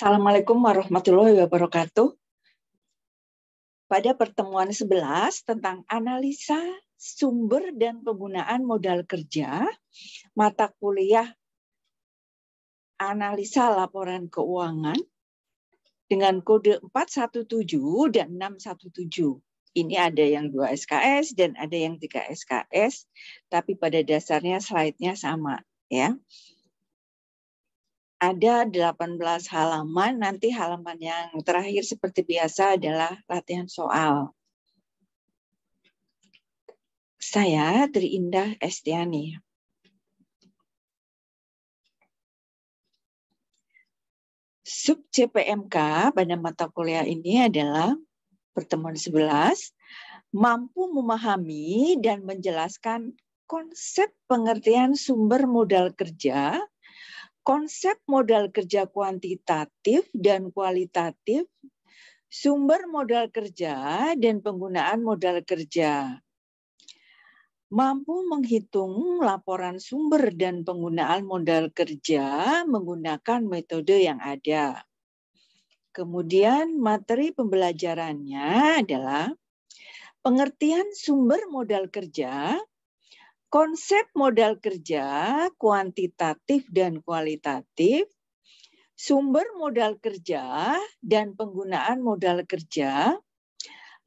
Assalamualaikum warahmatullahi wabarakatuh. Pada pertemuan 11 tentang analisa sumber dan penggunaan modal kerja, mata kuliah analisa laporan keuangan dengan kode 417 dan 617. Ini ada yang 2 SKS dan ada yang 3 SKS, tapi pada dasarnya slide-nya sama, ya. Ada 18 halaman, nanti halaman yang terakhir seperti biasa adalah latihan soal. Saya Tri Indah Estiani. Sub CPMK pada mata kuliah ini adalah pertemuan 11, mampu memahami dan menjelaskan konsep pengertian sumber modal kerja, konsep modal kerja kuantitatif dan kualitatif, sumber modal kerja dan penggunaan modal kerja. Mampu menghitung laporan sumber dan penggunaan modal kerja menggunakan metode yang ada. Kemudian materi pembelajarannya adalah pengertian sumber modal kerja, konsep modal kerja, kuantitatif dan kualitatif, sumber modal kerja dan penggunaan modal kerja,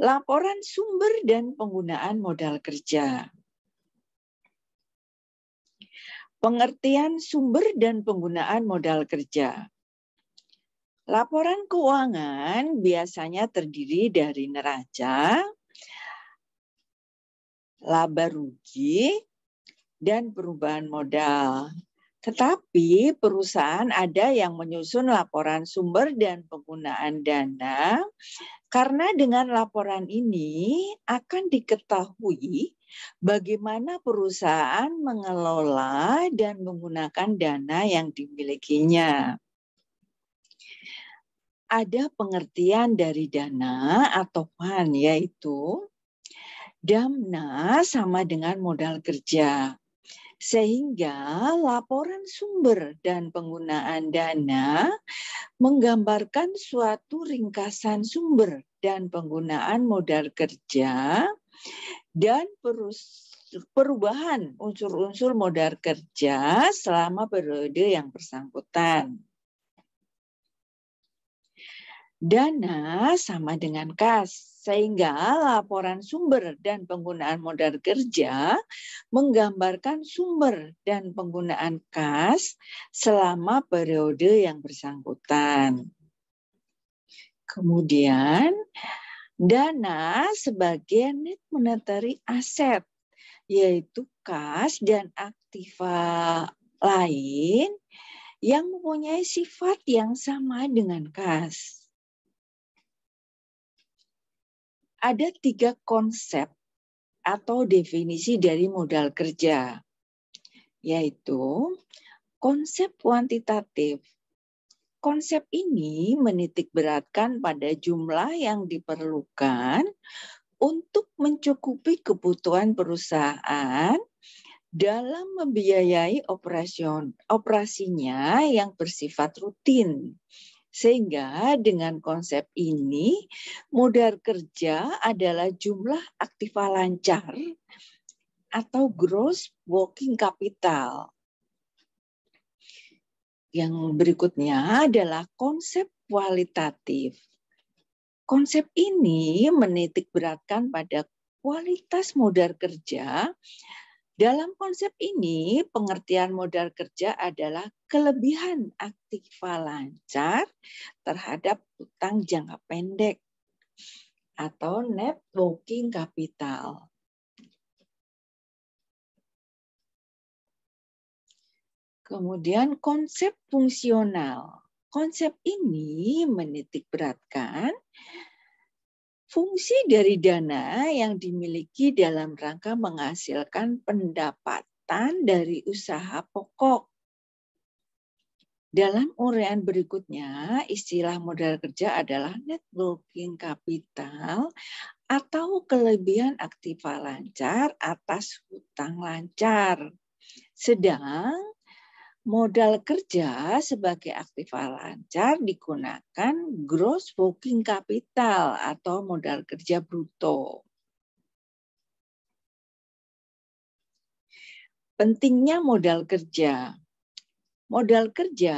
laporan sumber dan penggunaan modal kerja. Pengertian sumber dan penggunaan modal kerja. Laporan keuangan biasanya terdiri dari neraca, laba rugi, dan perubahan modal. Tetapi perusahaan ada yang menyusun laporan sumber dan penggunaan dana karena dengan laporan ini akan diketahui bagaimana perusahaan mengelola dan menggunakan dana yang dimilikinya. Ada pengertian dari dana atau fund, yaitu Damna sama dengan modal kerja. Sehingga laporan sumber dan penggunaan dana menggambarkan suatu ringkasan sumber dan penggunaan modal kerja dan perubahan unsur-unsur modal kerja selama periode yang bersangkutan. Dana sama dengan kas, sehingga laporan sumber dan penggunaan modal kerja menggambarkan sumber dan penggunaan kas selama periode yang bersangkutan. Kemudian, dana sebagai net monetary asset, yaitu kas dan aktiva lain yang mempunyai sifat yang sama dengan kas. Ada 3 konsep atau definisi dari modal kerja, yaitu konsep kuantitatif. Konsep ini menitikberatkan pada jumlah yang diperlukan untuk mencukupi kebutuhan perusahaan dalam membiayai operasinya yang bersifat rutin. Sehingga dengan konsep ini, modal kerja adalah jumlah aktiva lancar atau gross working capital. Yang berikutnya adalah konsep kualitatif. Konsep ini menitikberatkan pada kualitas modal kerja. Dalam konsep ini, pengertian modal kerja adalah kelebihan aktiva lancar terhadap utang jangka pendek atau net working capital. Kemudian konsep fungsional. Konsep ini menitikberatkan fungsi dari dana yang dimiliki dalam rangka menghasilkan pendapatan dari usaha pokok. Dalam uraian berikutnya, istilah modal kerja adalah net working capital atau kelebihan aktiva lancar atas hutang lancar. Sedang Modal kerja sebagai aktiva lancar digunakan gross working capital atau modal kerja bruto. Pentingnya modal kerja. Modal kerja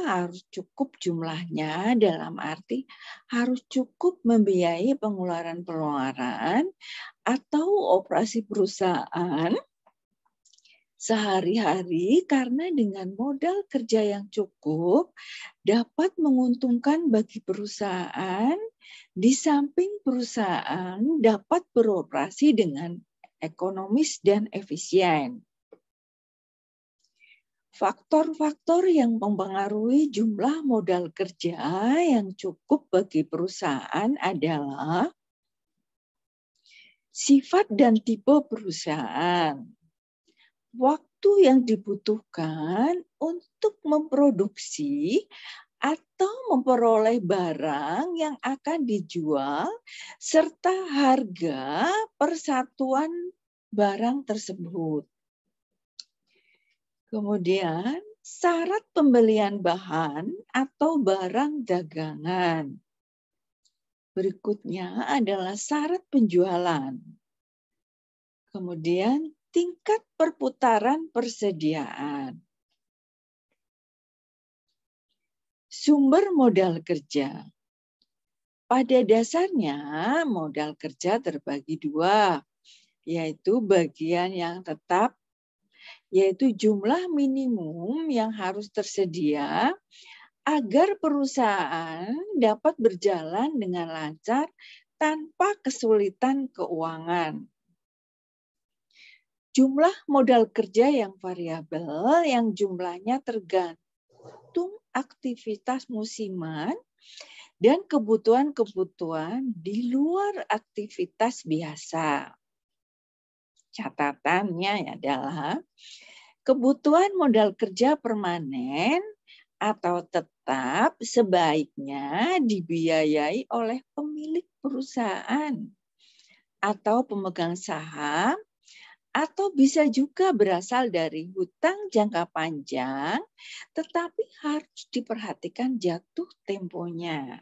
harus cukup jumlahnya, dalam arti harus cukup membiayai pengeluaran-pengeluaran atau operasi perusahaan sehari-hari, karena dengan modal kerja yang cukup dapat menguntungkan bagi perusahaan, di samping perusahaan dapat beroperasi dengan ekonomis dan efisien. Faktor-faktor yang mempengaruhi jumlah modal kerja yang cukup bagi perusahaan adalah sifat dan tipe perusahaan, waktu yang dibutuhkan untuk memproduksi atau memperoleh barang yang akan dijual, serta harga persatuan barang tersebut. Kemudian, syarat pembelian bahan atau barang dagangan. Berikutnya adalah syarat penjualan. Kemudian, tingkat perputaran persediaan. Sumber modal kerja. Pada dasarnya, modal kerja terbagi dua, yaitu bagian yang tetap, yaitu jumlah minimum yang harus tersedia agar perusahaan dapat berjalan dengan lancar tanpa kesulitan keuangan. Jumlah modal kerja yang variabel yang jumlahnya tergantung aktivitas musiman dan kebutuhan-kebutuhan di luar aktivitas biasa. Catatannya adalah kebutuhan modal kerja permanen atau tetap sebaiknya dibiayai oleh pemilik perusahaan atau pemegang saham, atau bisa juga berasal dari hutang jangka panjang, tetapi harus diperhatikan jatuh temponya.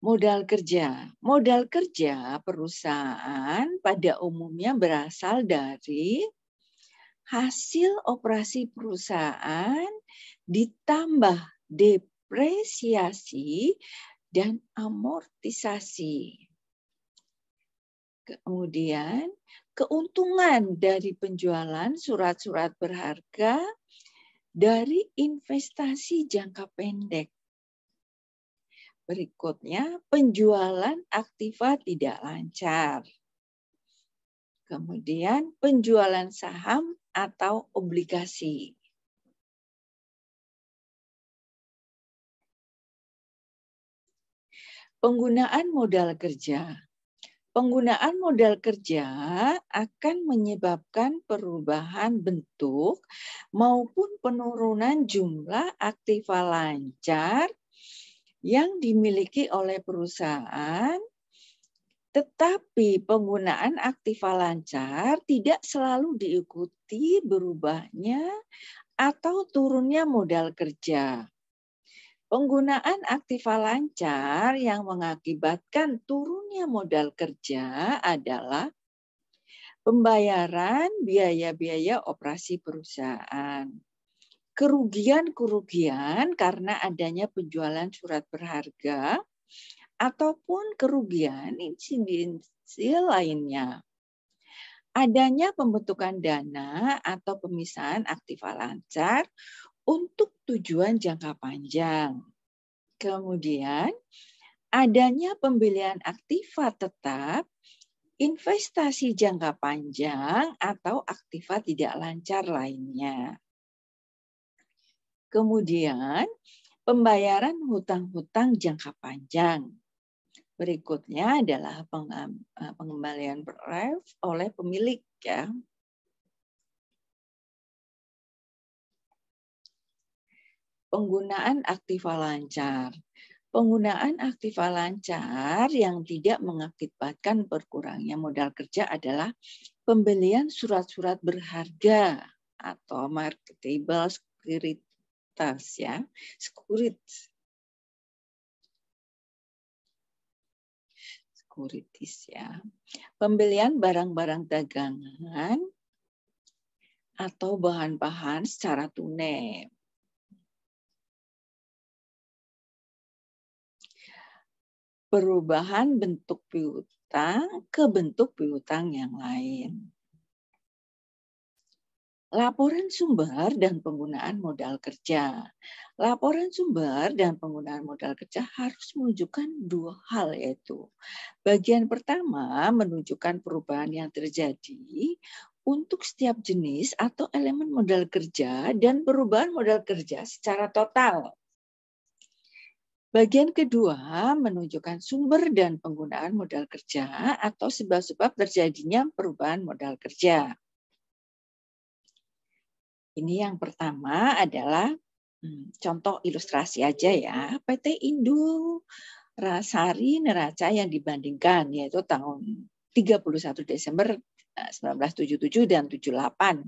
Modal kerja. Modal kerja perusahaan pada umumnya berasal dari hasil operasi perusahaan ditambah depresiasi dan amortisasi. Kemudian, keuntungan dari penjualan surat-surat berharga dari investasi jangka pendek. Berikutnya, penjualan aktiva tidak lancar. Kemudian, penjualan saham atau obligasi. Penggunaan modal kerja. Penggunaan modal kerja akan menyebabkan perubahan bentuk maupun penurunan jumlah aktiva lancar yang dimiliki oleh perusahaan, tetapi penggunaan aktiva lancar tidak selalu diikuti berubahnya atau turunnya modal kerja. Penggunaan aktiva lancar yang mengakibatkan turunnya modal kerja adalah pembayaran biaya-biaya operasi perusahaan, kerugian-kerugian karena adanya penjualan surat berharga, ataupun kerugian insidensial lainnya. Adanya pembentukan dana atau pemisahan aktiva lancar untuk tujuan jangka panjang. Kemudian, adanya pembelian aktiva tetap, investasi jangka panjang, atau aktiva tidak lancar lainnya. Kemudian, pembayaran hutang-hutang jangka panjang. Berikutnya adalah pengembalian oleh pemilik, ya. Penggunaan aktiva lancar. Penggunaan aktiva lancar yang tidak mengakibatkan berkurangnya modal kerja adalah pembelian surat-surat berharga atau marketable securities ya. Securities ya. Pembelian barang-barang dagangan atau bahan-bahan secara tunai. Perubahan bentuk piutang ke bentuk piutang yang lain. Laporan sumber dan penggunaan modal kerja. Laporan sumber dan penggunaan modal kerja harus menunjukkan dua hal, yaitu bagian pertama menunjukkan perubahan yang terjadi untuk setiap jenis atau elemen modal kerja dan perubahan modal kerja secara total. Bagian kedua menunjukkan sumber dan penggunaan modal kerja atau sebab-sebab terjadinya perubahan modal kerja. Ini yang pertama adalah contoh ilustrasi aja ya. PT Indosari Neraca yang dibandingkan yaitu tahun 31 Desember 1977 dan 78.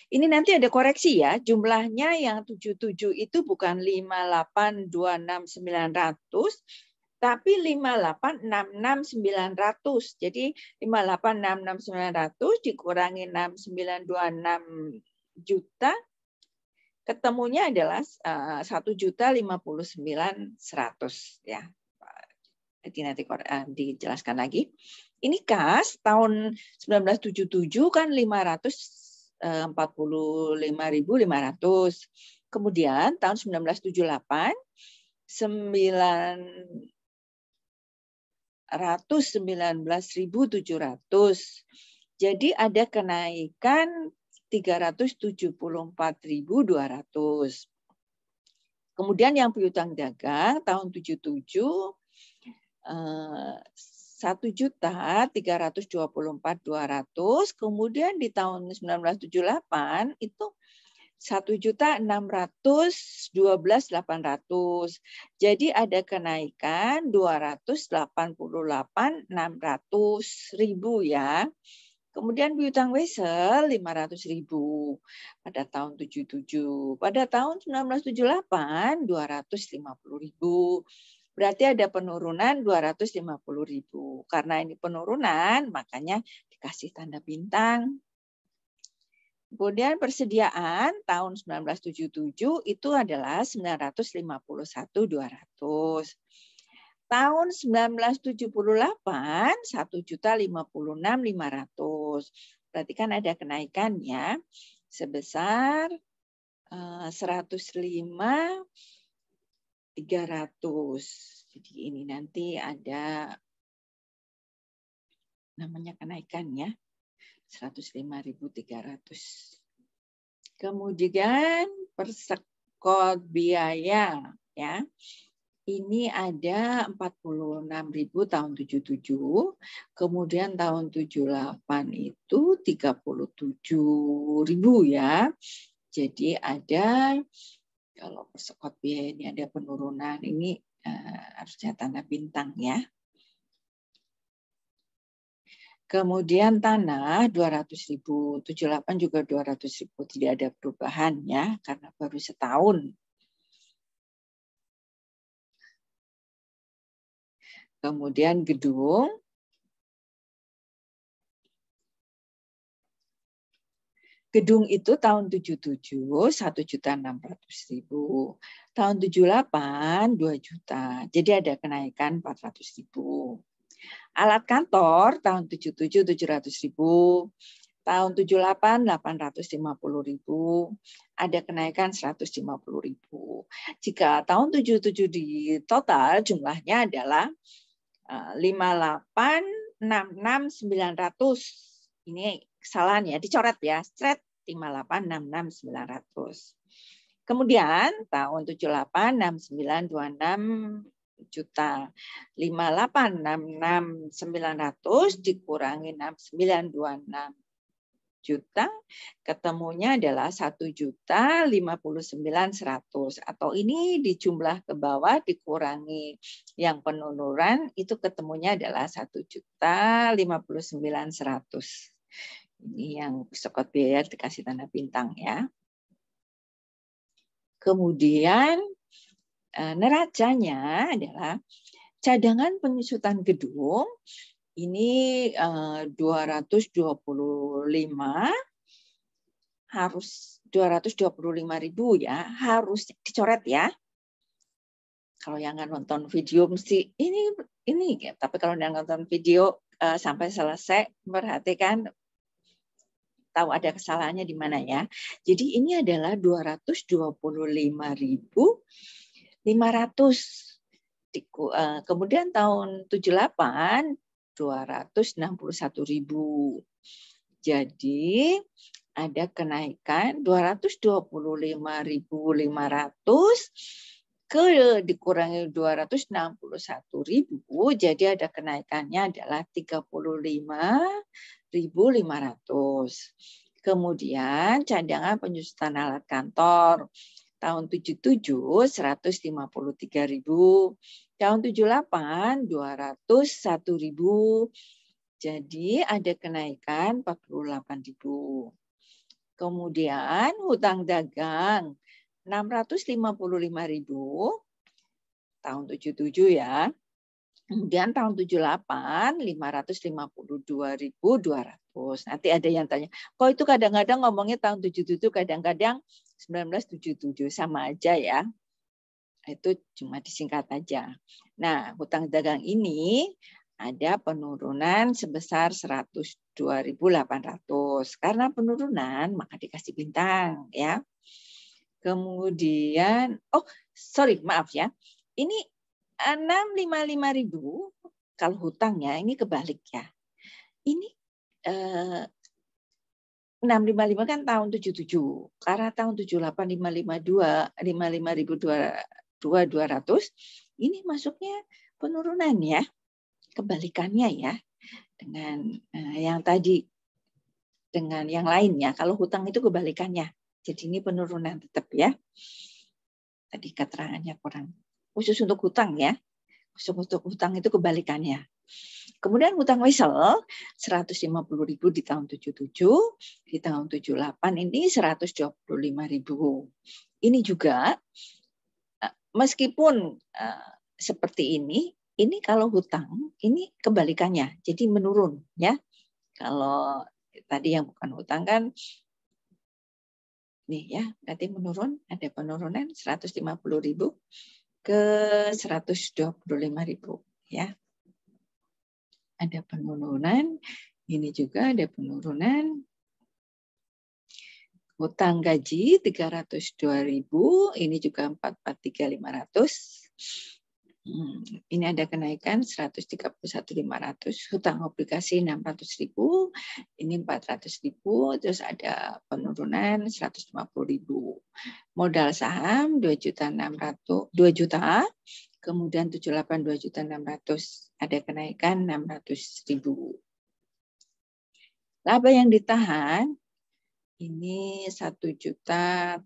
Ini nanti ada koreksi ya, jumlahnya yang 77 itu bukan 5826900, tapi 5866900. Jadi 5866900 dikurangi 6926 juta, ketemunya adalah 1.059.100 ya. Jadi nanti dijelaskan lagi. Ini kas tahun 1977 kan 545.500. Kemudian tahun 1978 919.700. Jadi ada kenaikan 374.200. Kemudian yang piutang dagang tahun 77 1.324.200. Kemudian di tahun 1978 itu 1.612.800. Jadi ada kenaikan 288.600.000 ya. Kemudian piutang wesel 500.000 pada tahun 77. Pada tahun 1978 250.000. Berarti ada penurunan 250.000. Karena ini penurunan, makanya dikasih tanda bintang. Kemudian persediaan tahun 1977 itu adalah 951.200. Tahun 1978 1.056.500. Berarti kan ada kenaikannya sebesar 105.300. Jadi ini nanti ada namanya kenaikannya 105.300. Kemudian persekot biaya ya. Ini ada 46.000 tahun 77, kemudian tahun 78 itu 37.000 ya. Jadi ada kalau persekot biaya ini ada penurunan, ini harusnya tanda bintang ya. Kemudian tanah 200.000, 78 juga 200.000, tidak ada perubahan ya karena baru setahun. Kemudian gedung itu tahun 77 1.600.000, tahun 78 2 juta. Jadi ada kenaikan 400.000. Alat kantor tahun 77 700.000, tahun 78 850.000, ada kenaikan 150.000. Jika tahun 77 di total jumlahnya adalah 5866900. Ini kesalahan ya, dicoret ya, straight 5866900. Kemudian tahun 78 6926 juta. 5866900 dikurangi 6926 juta, ketemunya adalah 1.059.100, atau ini dijumlah ke bawah dikurangi yang penurunan, itu ketemunya adalah 1.059.100. Ini yang sekot biaya dikasih tanda bintang ya. Kemudian neracanya adalah cadangan penyusutan gedung ini 225 harus 225.000 ya, harus dicoret ya. Kalau yang nonton video mesti ini ya. Tapi kalau yang nonton video sampai selesai perhatikan tahu ada kesalahannya di mana ya. Jadi ini adalah 225.500. Kemudian tahun 78 261.000. Jadi ada kenaikan 225.500 dikurangi 261.000, jadi ada kenaikannya adalah 35.500. Kemudian cadangan penyusutan alat kantor tahun 77 153.000. Tahun 78 201.000. Jadi ada kenaikan 48.000. Kemudian hutang dagang 655.000 tahun 77 ya. Kemudian tahun 78 552.200. Nanti ada yang tanya, kok itu kadang-kadang ngomongnya tahun 77, kadang-kadang 1977, sama aja ya. Itu cuma disingkat aja. Nah, hutang dagang ini ada penurunan sebesar 102.800. Karena penurunan maka dikasih bintang ya. Kemudian maaf ya. Ini 655.000 kalau hutangnya ini kebalik ya. Ini 655 kan tahun 77. Karena tahun 78 55.200 ini masuknya penurunan ya. Kebalikannya ya dengan yang tadi, dengan yang lainnya. Kalau hutang itu kebalikannya. Jadi ini penurunan tetap ya. Tadi keterangannya kurang. Khusus untuk hutang ya. Khusus untuk hutang itu kebalikannya. Kemudian hutang wesel 150.000 di tahun 77, di tahun 78 ini 125.000. Ini juga meskipun seperti ini kalau hutang ini kebalikannya, jadi menurun ya. Kalau tadi yang bukan hutang kan nih ya, berarti menurun, ada penurunan 150.000 ke 125.000 ya. Ada penurunan, ini juga ada penurunan. Hutang gaji 302.000, ini juga 443.500. Ini ada kenaikan 131.500. Hutang obligasi 600.000, ini 400.000, terus ada penurunan 150.000. Modal saham 2 juta, kemudian 78 2.600.000, ada kenaikan 600.000. Laba yang ditahan ini 1.771.400.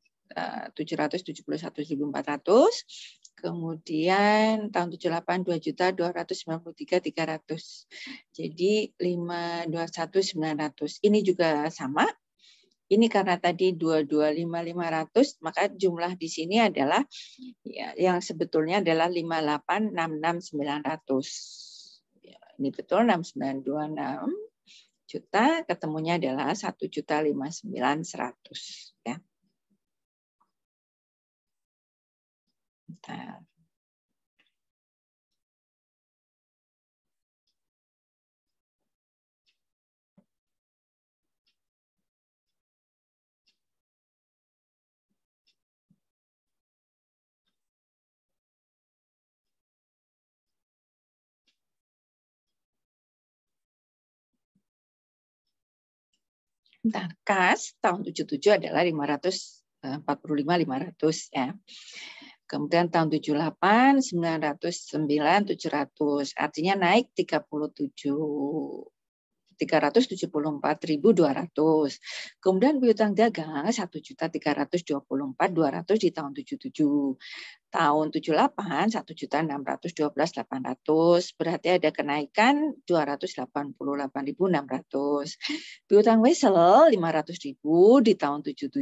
Kemudian tahun 78 2.293.300. Jadi 521.900. Ini juga sama. Ini karena tadi 225.500, maka jumlah di sini adalah ya, yang sebetulnya adalah 586.900. Ya, ini betul 6926 juta, ketemunya adalah 1.059.100 ya. Bentar. Kas tahun 77 adalah 545.500 ya. Kemudian tahun 78 909.700. Artinya naik 37. 374.200. Kemudian piutang dagang 1.324.200 di tahun 77. Tahun 78 1.612.800, berarti ada kenaikan 288.600. Piutang wesel 500.000 di tahun 77,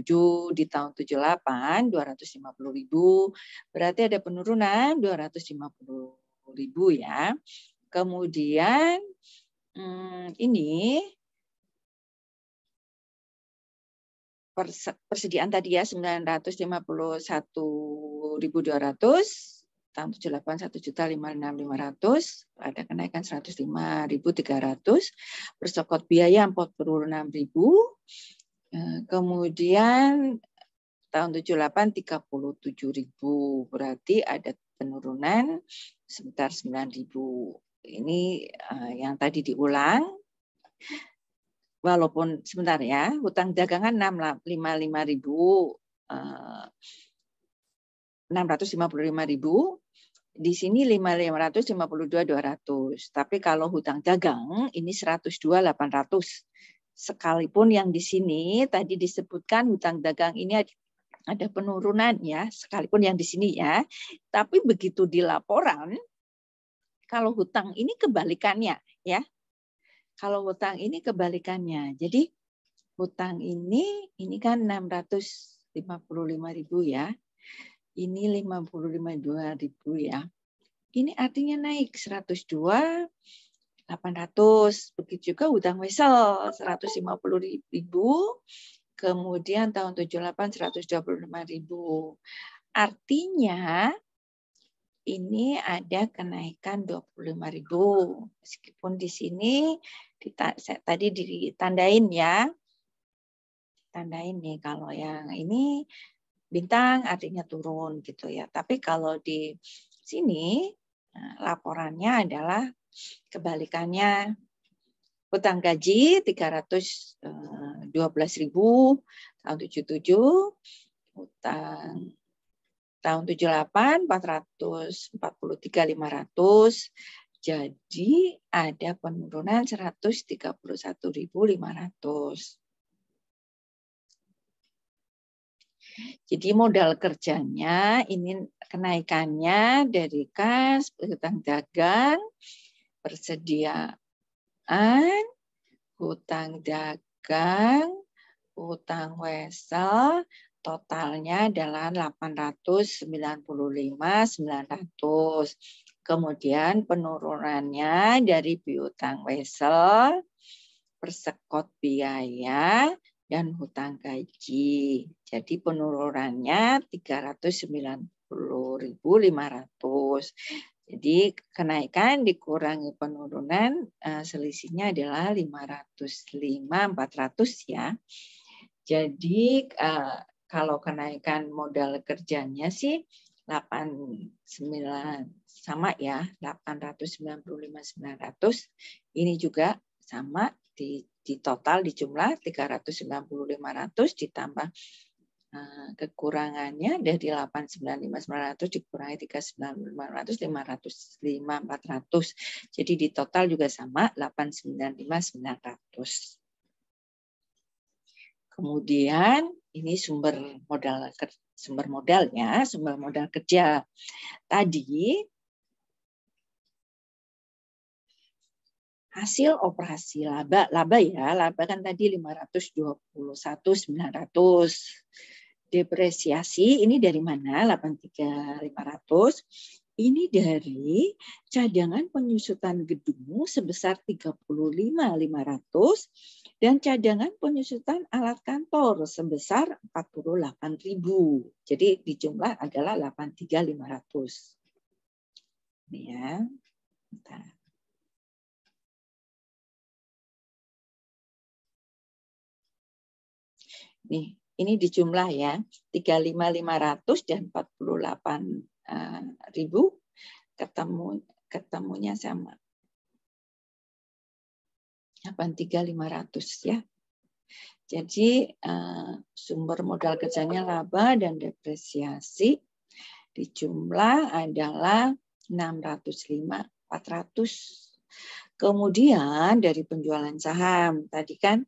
di tahun 78 250.000, berarti ada penurunan 250.000 ya. Kemudian ini persediaan tadi ya 951.200, tahun 78 1.565.500, ada kenaikan 105.300, persokot biaya 46.000, kemudian tahun 78 37.000, berarti ada penurunan sekitar 9.000. Ini yang tadi diulang. Walaupun sebentar ya, hutang dagangan 655.000, di sini 5.552.200. Tapi kalau hutang dagang ini 102.800. Sekalipun yang di sini tadi disebutkan hutang dagang ini ada penurunan ya, sekalipun yang di sini ya. Tapi begitu di laporan, kalau hutang ini kebalikannya ya. Kalau hutang ini kebalikannya. Jadi hutang ini kan 655.000 ya. Ini 55.200 ya. Ini artinya naik 102.800. Begitu juga hutang wesel 150.000. Kemudian tahun 78 125.000. Artinya ini ada kenaikan 25.000. Meskipun di sini tadi ditandain ya. Tandain nih kalau yang ini bintang artinya turun gitu ya. Tapi kalau di sini laporannya adalah kebalikannya. Hutang gaji 312.000 tahun 77, hutang tahun 78 443.500. Jadi ada penurunan 131.500. Jadi modal kerjanya ini kenaikannya dari kas, hutang dagang, persediaan, hutang dagang, hutang wesel, totalnya adalah 895.900. Kemudian penurunannya dari piutang wesel, persekot biaya, dan hutang gaji. Jadi penurunannya 390.500. Jadi kenaikan dikurangi penurunan, selisihnya adalah 505.400 ya. Jadi kalau kenaikan modal kerjanya sih 89 sama ya, 895.900. Ini juga sama di total di jumlah 390.500 ditambah kekurangannya dari 895.900 dikurangi 395.500, 505.400. Jadi di total juga sama 895.900. Kemudian ini sumber modalnya, sumber modal kerja. Tadi hasil operasi laba ya, laba kan tadi 521.900. Depresiasi ini dari mana? 83.500. Ini dari cadangan penyusutan gedung sebesar 35.500 dan cadangan penyusutan alat kantor sebesar 48.000. Jadi di jumlah adalah 83.500. Ini ya. Bentar. Nih, ini di jumlah ya, 35.500 dan 48.000 ketemunya sama. 83.500 ya. Jadi sumber modal kerjanya laba dan depresiasi di jumlah adalah 605.400. Kemudian dari penjualan saham, tadi kan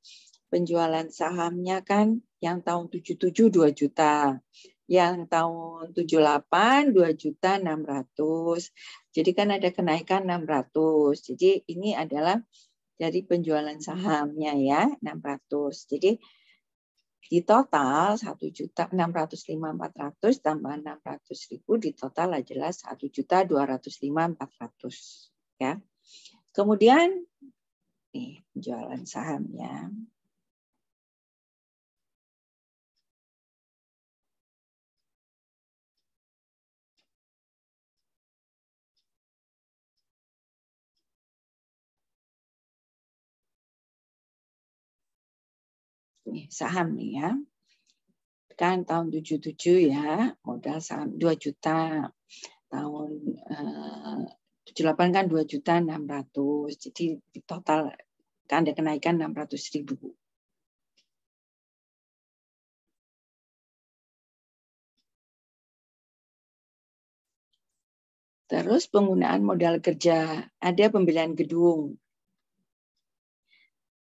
penjualan sahamnya kan yang tahun 77 2 juta, yang tahun 78 2.600.000. Jadi kan ada kenaikan 600. Jadi ini adalah dari penjualan sahamnya ya, 600. Jadi di total 1.605.400 tambah 600.000 di total adalah 1.205.400 ya. Kemudian nih penjualan sahamnya. Nih, saham nih ya. Kan tahun 77 ya, modal saham 2 juta. Tahun 78 kan 2.600.000. Jadi di total kan ada kenaikan 600.000. Terus penggunaan modal kerja, ada pembelian gedung.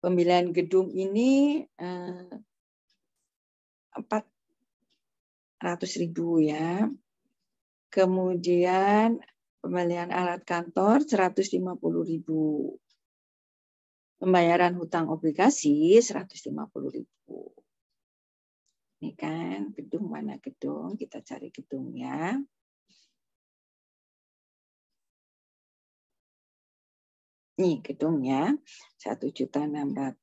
Pembelian gedung ini 400.000 ya. Kemudian pembelian alat kantor 150.000. Pembayaran hutang obligasi 150.000. Ini kan gedung, mana gedung? Kita cari gedungnya. Nih gedungnya 1.600.000.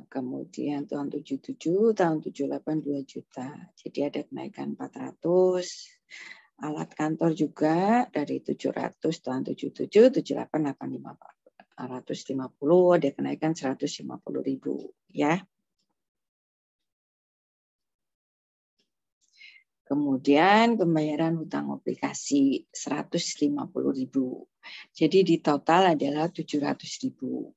Kemudian tahun 77, tahun 78 2 juta. Jadi ada kenaikan 400. Alat kantor juga dari 700 tahun 77, 78, 85, 450, ada kenaikan 150.000 ya. Kemudian pembayaran hutang obligasi 150.000. Jadi di total adalah 700.000.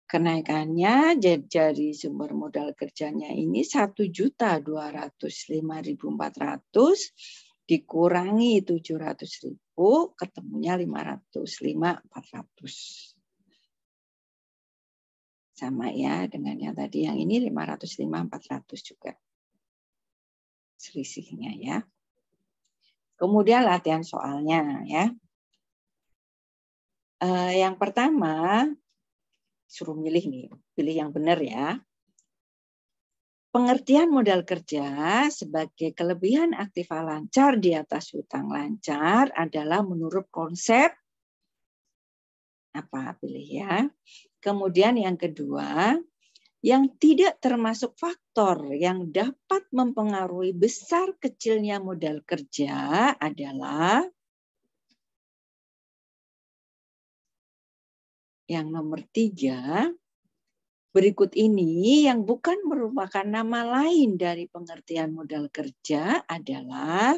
Kenaikannya dari sumber modal kerjanya ini 1.205.400 dikurangi 700.000 ketemunya 505.400. Sama ya dengan yang tadi, yang ini 505.400 juga. Selisihnya ya. Kemudian latihan soalnya ya. Yang pertama suruh milih nih, pilih yang benar ya. Pengertian modal kerja sebagai kelebihan aktiva lancar di atas hutang lancar adalah menurut konsep apa? Pilih ya. Kemudian yang kedua, yang tidak termasuk faktor yang dapat mempengaruhi besar kecilnya modal kerja adalah yang nomor 3, berikut ini yang bukan merupakan nama lain dari pengertian modal kerja adalah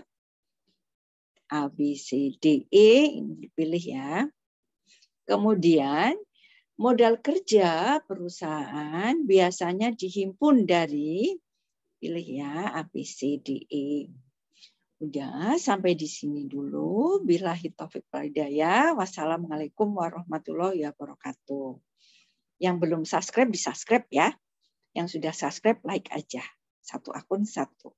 A, B, C, D, E. Ini dipilih ya. Kemudian modal kerja perusahaan biasanya dihimpun dari, pilih ya, A, B, C, D, E. Udah, sampai di sini dulu. Billahi taufiq wal hidayah. Wassalamualaikum warahmatullahi wabarakatuh. Yang belum subscribe, di subscribe ya. Yang sudah subscribe, like aja. Satu akun, satu.